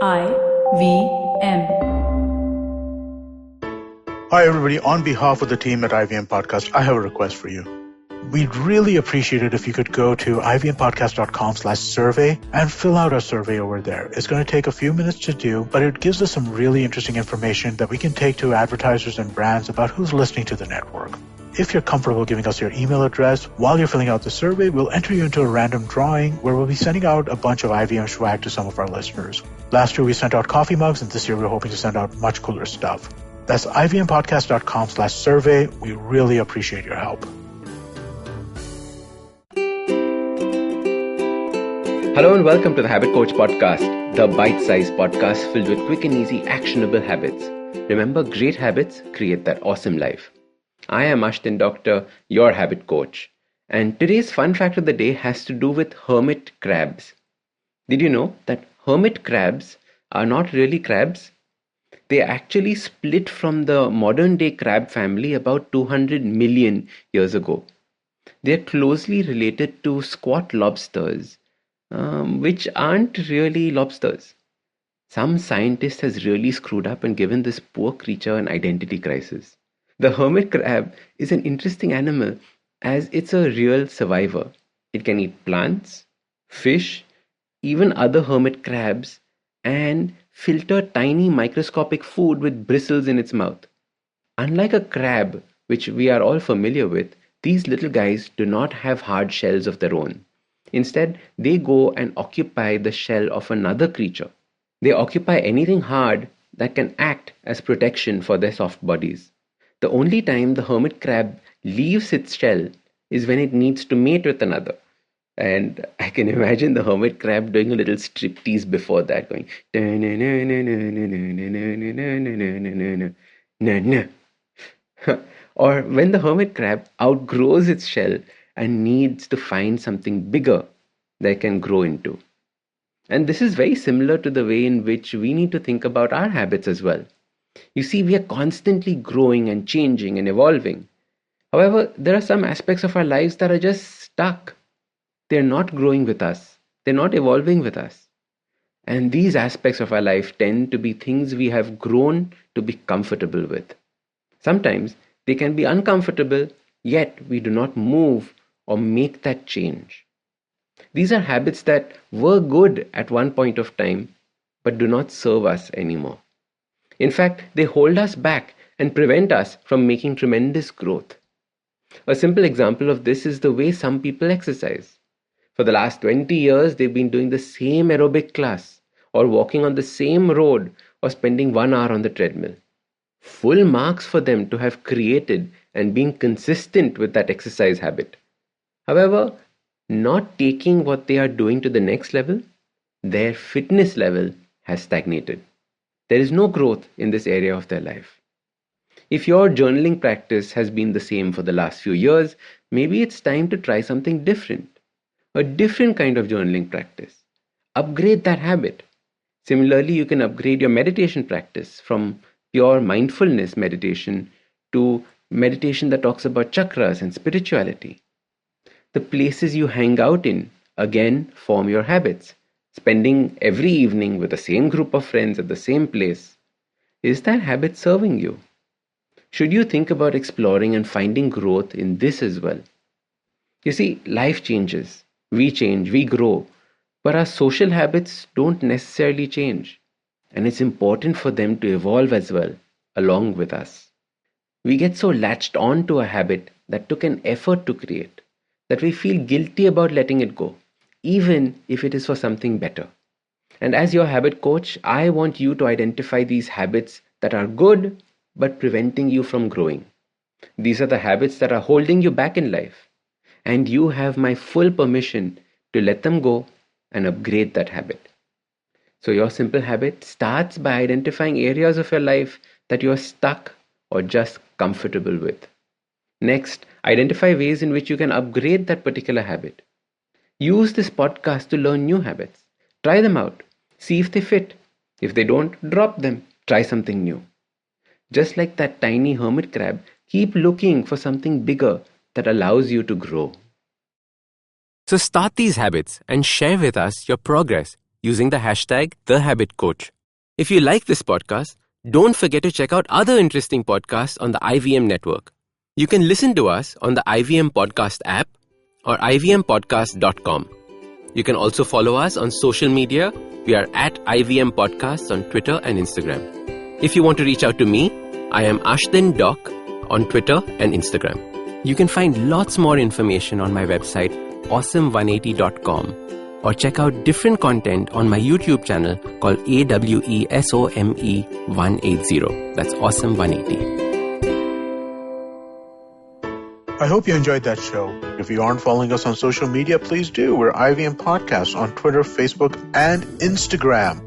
IVM. Hi, everybody. On behalf of the team at IVM Podcast, I have a request for you. We'd really appreciate it if you could go to ivmpodcast.com/survey and fill out our survey over there. It's going to take a few minutes to do, but it gives us some really interesting information that we can take to advertisers and brands about who's listening to the network. If you're comfortable giving us your email address, while you're filling out the survey, we'll enter you into a random drawing where we'll be sending out a bunch of IVM swag to some of our listeners. Last year we sent out coffee mugs, and this year we're hoping to send out much cooler stuff. That's ivmpodcast.com/survey. We really appreciate your help. Hello and welcome to the Habit Coach Podcast, the bite-sized podcast filled with quick and easy actionable habits. Remember, great habits create that awesome life. I am Ashdin Doctor, your habit coach. And today's fun fact of the day has to do with hermit crabs. Did you know that hermit crabs are not really crabs? They actually split from the modern-day crab family about 200 million years ago. They are closely related to squat lobsters, which aren't really lobsters. Some scientist has really screwed up and given this poor creature an identity crisis. The hermit crab is an interesting animal as it's a real survivor. It can eat plants, fish, even other hermit crabs, and filter tiny microscopic food with bristles in its mouth. Unlike a crab, which we are all familiar with, these little guys do not have hard shells of their own. Instead, they go and occupy the shell of another creature. They occupy anything hard that can act as protection for their soft bodies. The only time the hermit crab leaves its shell is when it needs to mate with another. And I can imagine the hermit crab doing a little striptease before that, going or when the hermit crab outgrows its shell and needs to find something bigger that it can grow into. And this is very similar to the way in which we need to think about our habits as well. You see, we are constantly growing and changing and evolving. However, there are some aspects of our lives that are just stuck. They're not growing with us. They're not evolving with us. And these aspects of our life tend to be things we have grown to be comfortable with. Sometimes they can be uncomfortable, yet we do not move or make that change. These are habits that were good at one point of time, but do not serve us anymore. In fact, they hold us back and prevent us from making tremendous growth. A simple example of this is the way some people exercise. For the last 20 years, they've been doing the same aerobic class, or walking on the same road, or spending 1 hour on the treadmill. Full marks for them to have created and being consistent with that exercise habit. However, not taking what they are doing to the next level, their fitness level has stagnated. There is no growth in this area of their life. If your journaling practice has been the same for the last few years, maybe it's time to try something different. A different kind of journaling practice. Upgrade that habit. Similarly, you can upgrade your meditation practice from pure mindfulness meditation to meditation that talks about chakras and spirituality. The places you hang out in, again, form your habits. Spending every evening with the same group of friends at the same place. Is that habit serving you? Should you think about exploring and finding growth in this as well? You see, life changes. We change, we grow, but our social habits don't necessarily change, and it's important for them to evolve as well, along with us. We get so latched on to a habit that took an effort to create, that we feel guilty about letting it go, even if it is for something better. And as your habit coach, I want you to identify these habits that are good, but preventing you from growing. These are the habits that are holding you back in life. And you have my full permission to let them go and upgrade that habit. So your simple habit starts by identifying areas of your life that you are stuck or just comfortable with. Next, identify ways in which you can upgrade that particular habit. Use this podcast to learn new habits. Try them out. See if they fit. If they don't, drop them. Try something new. Just like that tiny hermit crab, keep looking for something bigger that allows you to grow. So start these habits and share with us your progress using the hashtag #TheHabitCoach. If you like this podcast, don't forget to check out other interesting podcasts on the IVM network. You can listen to us on the IVM Podcast app or ivmpodcast.com. You can also follow us on social media. We are at IVM Podcasts on Twitter and Instagram. If you want to reach out to me, I am Ashdin Doc on Twitter and Instagram. You can find lots more information on my website, awesome180.com, or check out different content on my YouTube channel called AWESOME180. That's Awesome 180. I hope you enjoyed that show. If you aren't following us on social media, please do. We're IVM Podcasts on Twitter, Facebook, and Instagram.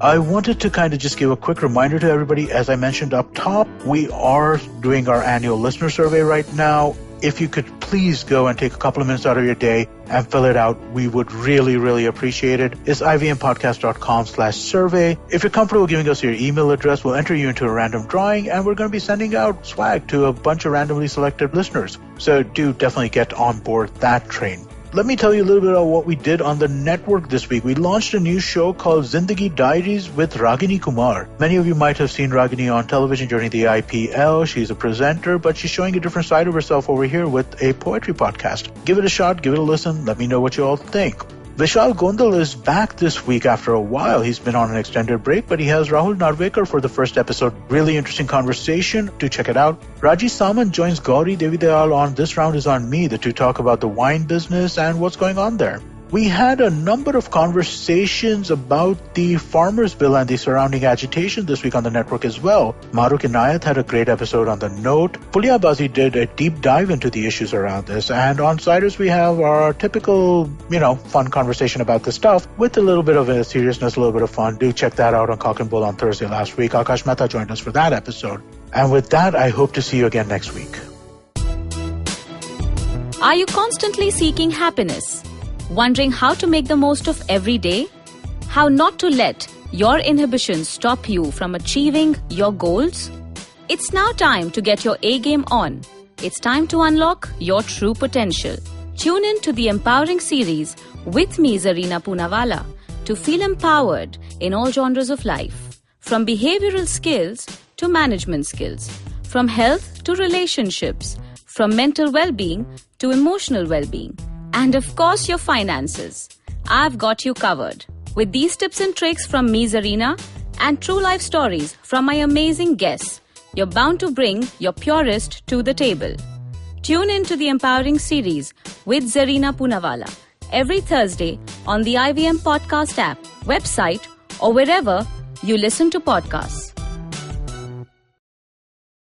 I wanted to kind of just give a quick reminder to everybody. As I mentioned up top, we are doing our annual listener survey right now. If you could please go and take a couple of minutes out of your day and fill it out, we would really, really appreciate it. It's ivmpodcast.com/survey. If you're comfortable giving us your email address, we'll enter you into a random drawing, and we're going to be sending out swag to a bunch of randomly selected listeners. So do definitely get on board that train. Let me tell you a little bit about what we did on the network this week. We launched a new show called Zindagi Diaries with Ragini Kumar. Many of you might have seen Ragini on television during the IPL. She's a presenter, but she's showing a different side of herself over here with a poetry podcast. Give it a shot, give it a listen. Let me know what you all think. Vishal Gondal is back this week after a while. He's been on an extended break, but he has Rahul Narvekar for the first episode. Really interesting conversation. Do check it out. Raji Saman joins Gauri Devidayal on This Round Is On Me. The two talk about the wine business and what's going on there. We had a number of conversations about the Farmers Bill and the surrounding agitation this week on the network as well. Maruk Inayat had a great episode on the note. Pulyabazi did a deep dive into the issues around this. And on Siders, we have our typical, fun conversation about this stuff with a little bit of a seriousness, a little bit of fun. Do check that out on Cock and Bull on Thursday last week. Akash Mehta joined us for that episode. And with that, I hope to see you again next week. Are you constantly seeking happiness? Wondering how to make the most of every day? How not to let your inhibitions stop you from achieving your goals? It's now time to get your A game on. It's time to unlock your true potential. Tune in to the Empowering series with me, Zarina Poonawalla, to feel empowered in all genres of life. From behavioral skills to management skills. From health to relationships. From mental well-being to emotional well-being. And of course, your finances. I've got you covered. With these tips and tricks from me, Zarina, and true life stories from my amazing guests, you're bound to bring your purest to the table. Tune in to the Empowering series with Zarina Poonawalla every Thursday on the IVM Podcast app, website, or wherever you listen to podcasts.